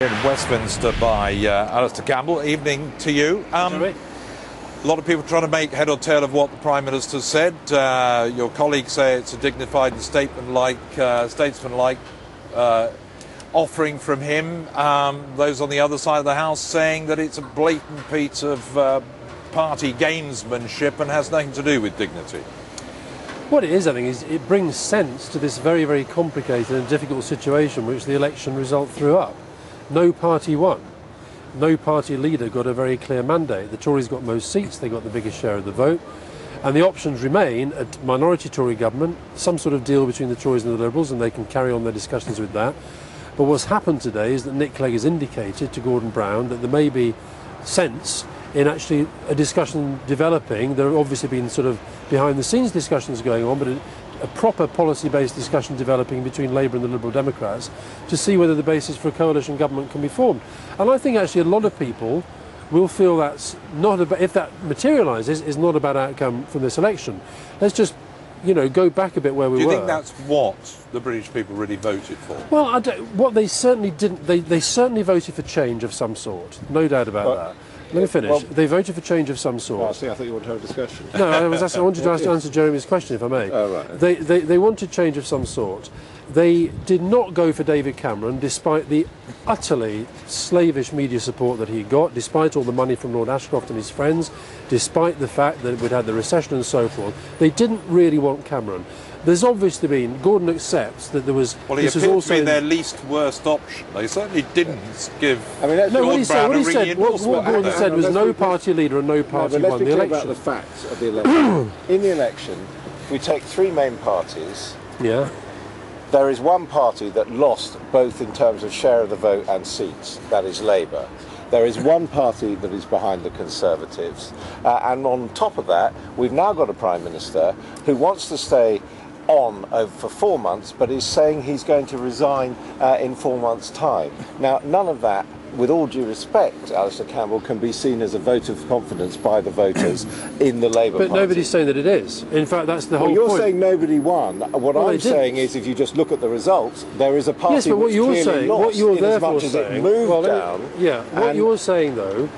In Westminster by Alastair Campbell. Evening to you. A lot of people trying to make head or tail of what the Prime Minister said. Your colleagues say it's a dignified and statesmanlike offering from him. Those on the other side of the House saying that it's a blatant piece of party gamesmanship and has nothing to do with dignity. What it is, I think, is it brings sense to this very, very complicated and difficult situation which the election result threw up. No party won. No party leader got a very clear mandate. The Tories got most seats, they got the biggest share of the vote, and the options remain a minority Tory government, some sort of deal between the Tories and the Liberals, and they can carry on their discussions with that. But what's happened today is that Nick Clegg has indicated to Gordon Brown that there may be sense in actually a discussion developing. There have obviously been sort of behind-the-scenes discussions going on, but a proper policy-based discussion developing between Labour and the Liberal Democrats to see whether the basis for a coalition government can be formed. And I think actually a lot of people will feel that's not about, if that materialises, is not a bad outcome from this election. Let's just, go back a bit where we were. Do you think that's what the British people really voted for? Well, what they certainly didn't. They certainly voted for change of some sort. No doubt about that. Let me finish. Well, they voted for change of some sort. I thought you wanted to have a discussion. No, I wanted to answer Jeremy's question, if I may. Oh, right. They wanted change of some sort. They did not go for David Cameron, despite the utterly slavish media support that he got, despite all the money from Lord Ashcroft and his friends, despite the fact that we'd had the recession and so forth. They didn't really want Cameron. There's obviously been, Gordon accepts that there was... Well, he appeared to be their least worst option. They certainly didn't give Gordon Brown a ringing endorsement. What Gordon said was no party leader and no party won the election. Let's be clear about the facts of the election. In the election, we take three main parties. Yeah. There is one party that lost both in terms of share of the vote and seats. That is Labour. There is one party that is behind the Conservatives. And on top of that, we've now got a Prime Minister who wants to stay on for 4 months, but is saying he's going to resign in 4 months' time. Now, none of that, with all due respect, Alastair Campbell, can be seen as a vote of confidence by the voters in the Labour Party. But nobody's saying that it is. In fact, that's the whole point. Well, you're saying nobody won. What I'm saying is, if you just look at the results, there is a party which clearly lost, what you're therefore as saying, it moved down. What you're saying, though,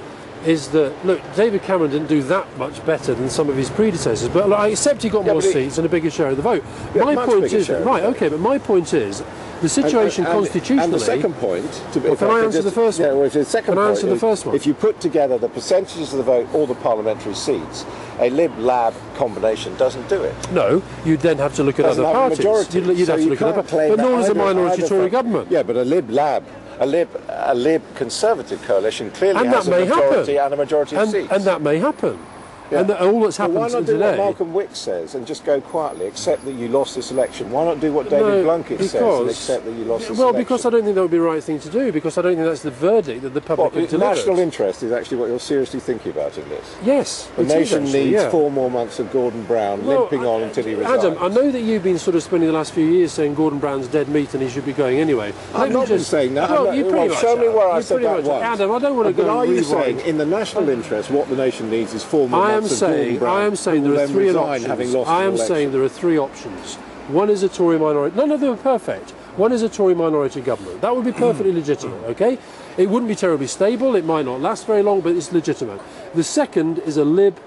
is that, look, David Cameron didn't do that much better than some of his predecessors, but look, I accept he got more seats and a bigger share of the vote. My point is, but my point is, the situation constitutionally... And the second point... Can I answer the first one? Yeah, well, the second point, answer the first one? If you put together the percentages of the vote or the parliamentary seats, a Lib-Lab combination doesn't do it. No, you'd then have to look at other parties. You'd have to look at other parties. But nor does a minority Tory government. Yeah, but a Lib-Lab... A Lib Conservative coalition clearly has a majority and a majority of seats. And that may happen. Yeah. And all that's happened today... Why not do what Malcolm Wick says and just go quietly, accept that you lost this election? Why not do what David Blunkett says and accept that you lost this election? Well, because I don't think that would be the right thing to do, because I don't think that's the verdict that the public have delivered. National interest is actually what you're seriously thinking about in this. Yes, the nation needs 4 more months of Gordon Brown limping on until he resigns. Adam, I know that you've been sort of spending the last few years saying Gordon Brown's dead meat and he should be going anyway. I've not been saying that. Well, you pretty much show me where I said that once. Adam, I don't want to go and are you saying in the national interest what the nation needs is 4 more months of Gordon Brown? I am saying there are three options. I am saying there are three options. One is a Tory minority. None of them are perfect. One is a Tory minority government. That would be perfectly legitimate, okay? It wouldn't be terribly stable. It might not last very long, but it's legitimate. The second is a Lib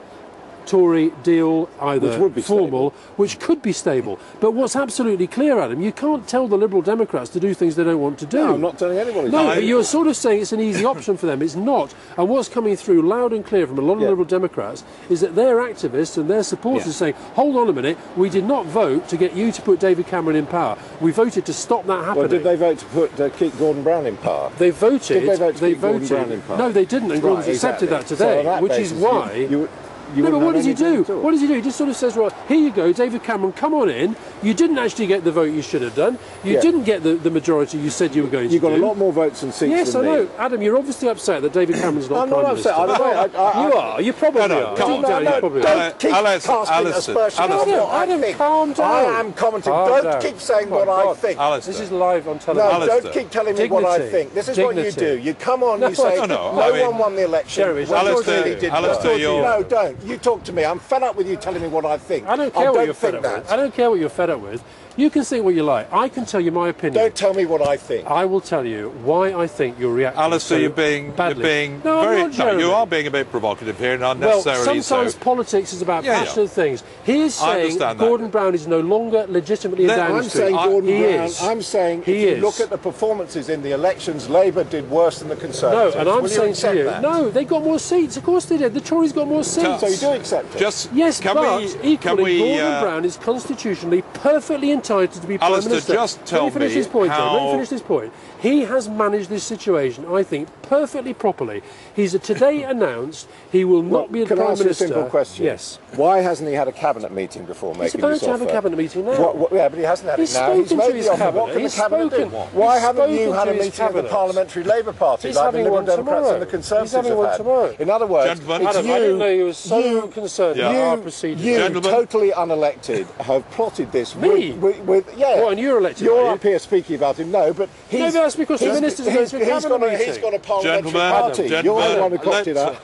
Tory deal, either formal, which could be stable. But what's absolutely clear, Adam, you can't tell the Liberal Democrats to do things they don't want to do. No, I'm not telling anybody. No, but you're sort of saying it's an easy option for them. It's not. And what's coming through loud and clear from a lot of Liberal Democrats is that their activists and their supporters are saying, hold on a minute, we did not vote to get you to put David Cameron in power. We voted to stop that happening. Well, did they vote to keep Gordon Brown in power? They voted. Did they vote to keep Gordon Brown in power? No, they didn't, and Gordon's accepted that today, so which is why... No, but what does he do? What does he do? He just sort of says, well, here you go, David Cameron, come on in. You didn't actually get the vote you should have done. You didn't get the majority you said you were going to do. You got a lot more votes and seats Yes, than I know. me. Adam, you're obviously upset that David Cameron's not Prime Minister. I'm not upset. You are. You probably are. Don't keep casting aspersions on what I think. Calm down. I am commenting. Don't keep saying what I think. This is live on television. No, don't keep telling me what I think. This is what you do. You come on, you say, no one won the election. No, don't. You talk to me. I'm fed up with you telling me what I think. I don't care what you're fed up with. I don't care what you're fed up with. You can think what you like. I can tell you my opinion. Don't tell me what I think. I will tell you why I think you're reacting Alastair, so you're being badly. no, I'm not, Jeremy. you are being a bit provocative here, and unnecessarily well, sometimes so. politics is about passionate things. He is saying Gordon Brown is no longer legitimately in Downing I'm Street. saying Gordon Brown. Is. I'm saying if you look at the performances in the elections, Labour did worse than the Conservatives. No, and I'm saying to you, that? no, they got more seats. Of course they did. The Tories got more seats. So you do accept it? Yes, but equally, Gordon Brown is constitutionally perfectly entitled to be Prime Minister. Just tell Let me finish this point, how... John. Let me finish this point. He has managed this situation, I think, perfectly properly. He's today announced he will not be the Prime Minister. Can I ask you a simple question? Yes. Why hasn't he had a cabinet meeting before making this offer? He's about to have a cabinet meeting now. Yeah, but he hasn't had it now. He's made the offer. What can the cabinet do? Why haven't you had a meeting of the parliamentary Labour Party like the Liberal Democrats and the Conservatives have had? In other words, Gentlemen, Adam, I didn't know you were so concerned about our procedures. You, totally unelected, have plotted this with Well, and you're elected. You're up here speaking about him, no, but he's... No, that's because the minister's going to a cabinet meeting. He's got a parliamentary party. You're the one who cooked it up.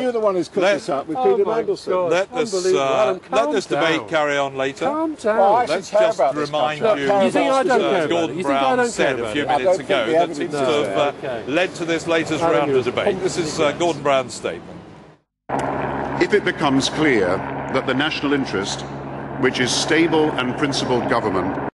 You're the one who's cooked this up with Peter Mandelson. Let this debate carry on later. Calm down. Well, Let's just remind you, think I don't care about Gordon Brown said a few minutes ago that seems to have led to this latest round of debate. This is Gordon Brown's statement. If it becomes clear that the national interest, which is stable and principled government,